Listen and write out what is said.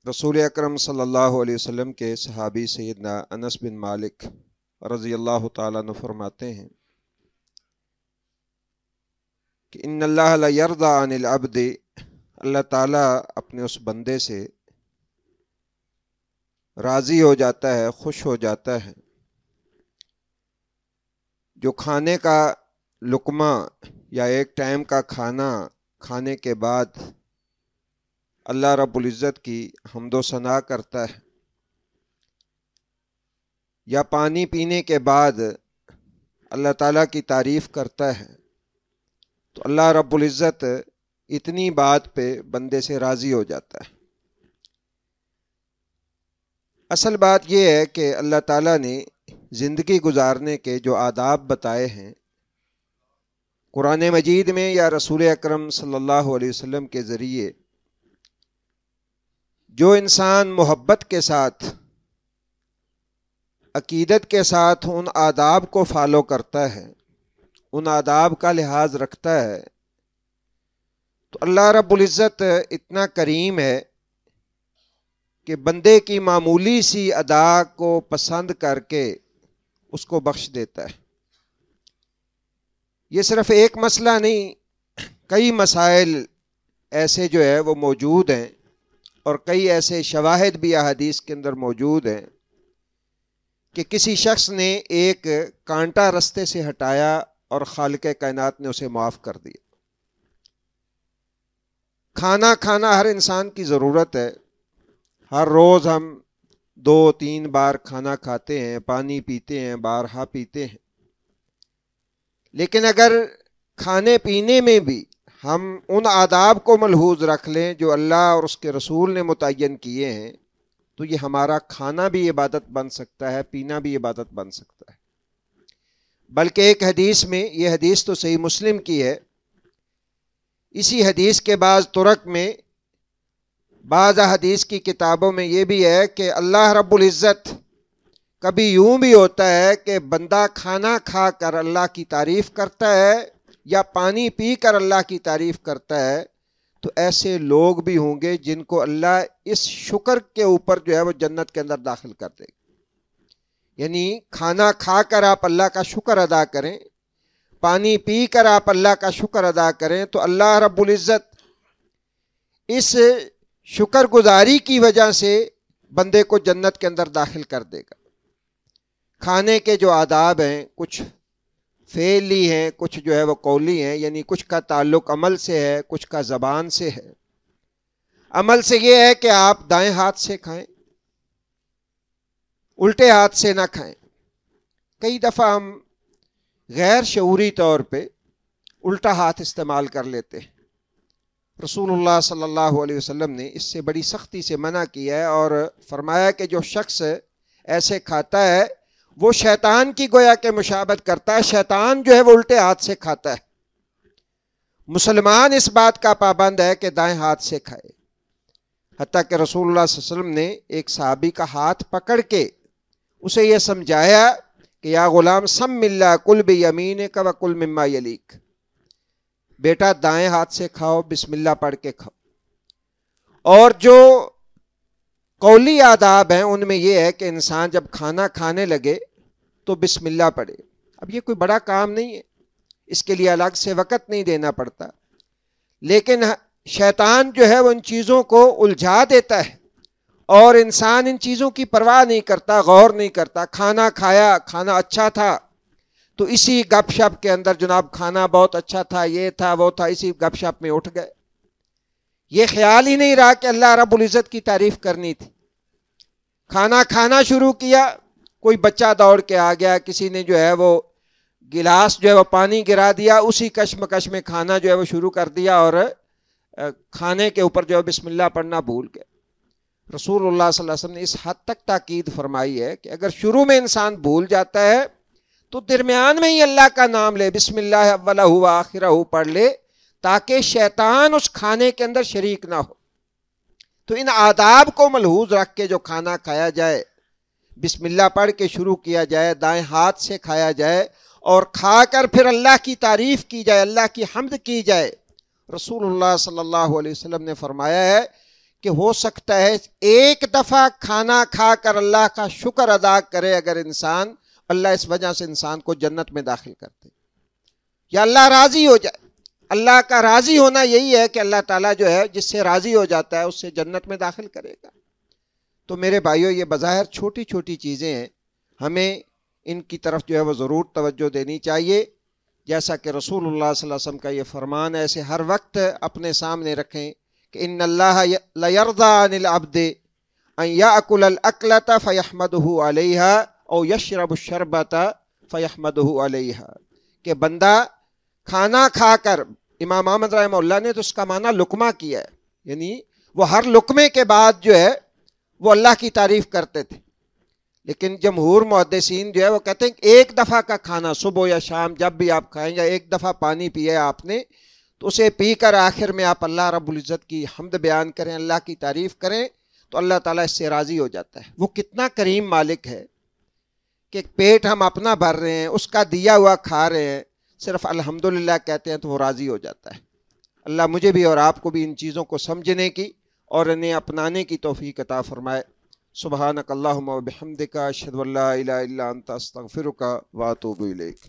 رسول اکرم صلی اللہ علیہ وسلم کے صحابی سیدنا انس بن مالک رضی اللہ تعالیٰ عنہ فرماتے ہیں کہ ان اللہ لا یرضی عن العبد، اللہ تعالیٰ اپنے اس بندے سے راضی ہو جاتا ہے، خوش ہو جاتا ہے جو کھانے کا لقمہ یا ایک ٹائم کا کھانا کھانے کے بعد اللہ رب العزت کی حمد و ثنا کرتا ہے، یا پانی پینے کے بعد اللہ تعالیٰ کی تعریف کرتا ہے، تو اللہ رب العزت اتنی بات پہ بندے سے راضی ہو جاتا ہے۔ اصل بات یہ ہے کہ اللہ تعالیٰ نے زندگی گزارنے کے جو آداب بتائے ہیں قرآن مجید میں یا رسول اکرم صلی اللہ علیہ وسلم کے ذریعے، جو انسان محبت کے ساتھ، عقیدت کے ساتھ ان آداب کو فالو کرتا ہے، ان آداب کا لحاظ رکھتا ہے، تو اللہ رب العزت اتنا کریم ہے کہ بندے کی معمولی سی ادا کو پسند کر کے اس کو بخش دیتا ہے۔ یہ صرف ایک مسئلہ نہیں، کئی مسائل ایسے جو ہے وہ موجود ہیں، اور کئی ایسے شواہد بھی احادیث کے اندر موجود ہیں کہ کسی شخص نے ایک کانٹا رستے سے ہٹایا اور خالق کائنات نے اسے معاف کر دیا۔ کھانا کھانا ہر انسان کی ضرورت ہے، ہر روز ہم 2-3 بار کھانا کھاتے ہیں، پانی پیتے ہیں، بارہا پیتے ہیں، لیکن اگر کھانے پینے میں بھی ہم ان آداب کو ملحوظ رکھ لیں جو اللہ اور اس کے رسول نے متعین کیے ہیں، تو یہ ہمارا کھانا بھی عبادت بن سکتا ہے، پینا بھی عبادت بن سکتا ہے۔ بلکہ ایک حدیث میں، یہ حدیث تو صحیح مسلم کی ہے، اسی حدیث کے بعض طرق میں، بعض حدیث کی کتابوں میں یہ بھی ہے کہ اللہ رب العزت کبھی یوں بھی ہوتا ہے کہ بندہ کھانا کھا کر اللہ کی تعریف کرتا ہے یا پانی پی کر اللہ کی تعریف کرتا ہے، تو ایسے لوگ بھی ہوں گے جن کو اللہ اس شکر کے اوپر جو ہے وہ جنت کے اندر داخل کر دے گا۔ یعنی کھانا کھا کر آپ اللہ کا شکر ادا کریں، پانی پی کر آپ اللہ کا شکر ادا کریں، تو اللہ رب العزت اس شکر گزاری کی وجہ سے بندے کو جنت کے اندر داخل کر دے گا۔ کھانے کے جو آداب ہیں، کچھ فعلی ہیں، کچھ جو ہے وہ قولی ہیں، یعنی کچھ کا تعلق عمل سے ہے، کچھ کا زبان سے ہے۔ عمل سے یہ ہے کہ آپ دائیں ہاتھ سے کھائیں، الٹے ہاتھ سے نہ کھائیں۔ کئی دفعہ ہم غیر شعوری طور پہ الٹا ہاتھ استعمال کر لیتے ہیں۔ رسول اللہ صلی اللہ علیہ وسلم نے اس سے بڑی سختی سے منع کیا ہے اور فرمایا کہ جو شخص ایسے کھاتا ہے وہ شیطان کی گویا کہ مشابہت کرتا ہے، شیطان جو ہے وہ الٹے ہاتھ سے کھاتا ہے۔ مسلمان اس بات کا پابند ہے کہ دائیں ہاتھ سے کھائے، حتیٰ کہ رسول اللہ صلی اللہ علیہ وسلم نے ایک صحابی کا ہاتھ پکڑ کے اسے یہ سمجھایا کہ یا غلام سم اللہ کل بیمینک وکل مما یلیک، بیٹا دائیں ہاتھ سے کھاؤ، بسم اللہ پڑھ کے کھاؤ۔ اور جو قولی آداب ہیں ان میں یہ ہے کہ انسان جب کھانا کھانے لگے تو بسم اللہ پڑھے۔ اب یہ کوئی بڑا کام نہیں ہے، اس کے لیے الگ سے وقت نہیں دینا پڑتا، لیکن شیطان جو ہے وہ ان چیزوں کو الجھا دیتا ہے اور انسان ان چیزوں کی پرواہ نہیں کرتا، غور نہیں کرتا۔ کھانا کھایا، کھانا اچھا تھا، تو اسی گپ شپ کے اندر جناب کھانا بہت اچھا تھا، یہ تھا وہ تھا، اسی گپ شپ میں اٹھ گئے۔ یہ خیال ہی نہیں رہا کہ اللہ رب العزت کی تعریف کرنی تھی۔ کھانا کھانا شروع کیا، کوئی بچہ دوڑ کے آ گیا، کسی نے جو ہے وہ گلاس جو ہے وہ پانی گرا دیا، اسی کشمکش میں کھانا جو ہے وہ شروع کر دیا اور کھانے کے اوپر جو ہے بسم اللہ پڑھنا بھول گئے۔ رسول اللہ صلی اللہ علیہ وسلم نے اس حد تک تاکید فرمائی ہے کہ اگر شروع میں انسان بھول جاتا ہے تو درمیان میں ہی اللہ کا نام لے، بسم اللہ اولہ و آخرہ پڑھ لے، تاکہ شیطان اس کھانے کے اندر شریک نہ ہو۔ تو ان آداب کو ملحوظ رکھ کے جو کھانا کھایا جائے، بسم اللہ پڑھ کے شروع کیا جائے، دائیں ہاتھ سے کھایا جائے اور کھا کر پھر اللہ کی تعریف کی جائے، اللہ کی حمد کی جائے۔ رسول اللہ صلی اللہ علیہ وسلم نے فرمایا ہے کہ ہو سکتا ہے ایک دفعہ کھانا کھا کر اللہ کا شکر ادا کرے اگر انسان، اللہ اس وجہ سے انسان کو جنت میں داخل کر دے، یا اللہ راضی ہو جائے۔ اللہ کا راضی ہونا یہی ہے کہ اللہ تعالیٰ جو ہے جس سے راضی ہو جاتا ہے اس سے جنت میں داخل کرے گا۔ تو میرے بھائیوں، یہ بظاہر چھوٹی چھوٹی چیزیں ہیں، ہمیں ان کی طرف جو ہے وہ ضرور توجہ دینی چاہیے، جیسا کہ رسول اللہ صلی اللہ علیہ وسلم کا یہ فرمان ہے، اسے ہر وقت اپنے سامنے رکھیں کہ ان اللہ لیرضی عن العبد ان یاکل الاکلۃ فیحمدہ علیہا او یشرب الشربۃ فیحمدہ علیہا، کہ بندہ کھانا کھا کر، امام احمد رحمہ اللہ نے تو اس کا معنی لقمہ کیا ہے، یعنی وہ ہر لقمے کے بعد جو ہے وہ اللہ کی تعریف کرتے تھے، لیکن جمہور محدثین جو ہے وہ کہتے ہیں کہ ایک دفعہ کا کھانا صبح یا شام جب بھی آپ کھائیں، یا ایک دفعہ پانی پیے آپ نے تو اسے پی کر آخر میں آپ اللہ رب العزت کی حمد بیان کریں، اللہ کی تعریف کریں، تو اللہ تعالیٰ اس سے راضی ہو جاتا ہے۔ وہ کتنا کریم مالک ہے کہ پیٹ ہم اپنا بھر رہے ہیں، اس کا دیا ہوا کھا رہے ہیں، صرف الحمدللہ کہتے ہیں تو وہ راضی ہو جاتا ہے۔ اللہ مجھے بھی اور آپ کو بھی ان چیزوں کو سمجھنے کی اور انہیں اپنانے کی توفیق عطا فرمائے۔ سبحانک اللہم و بحمدک، اشہد ان لا الہ الا انت، استغفرک و اتوب الیک۔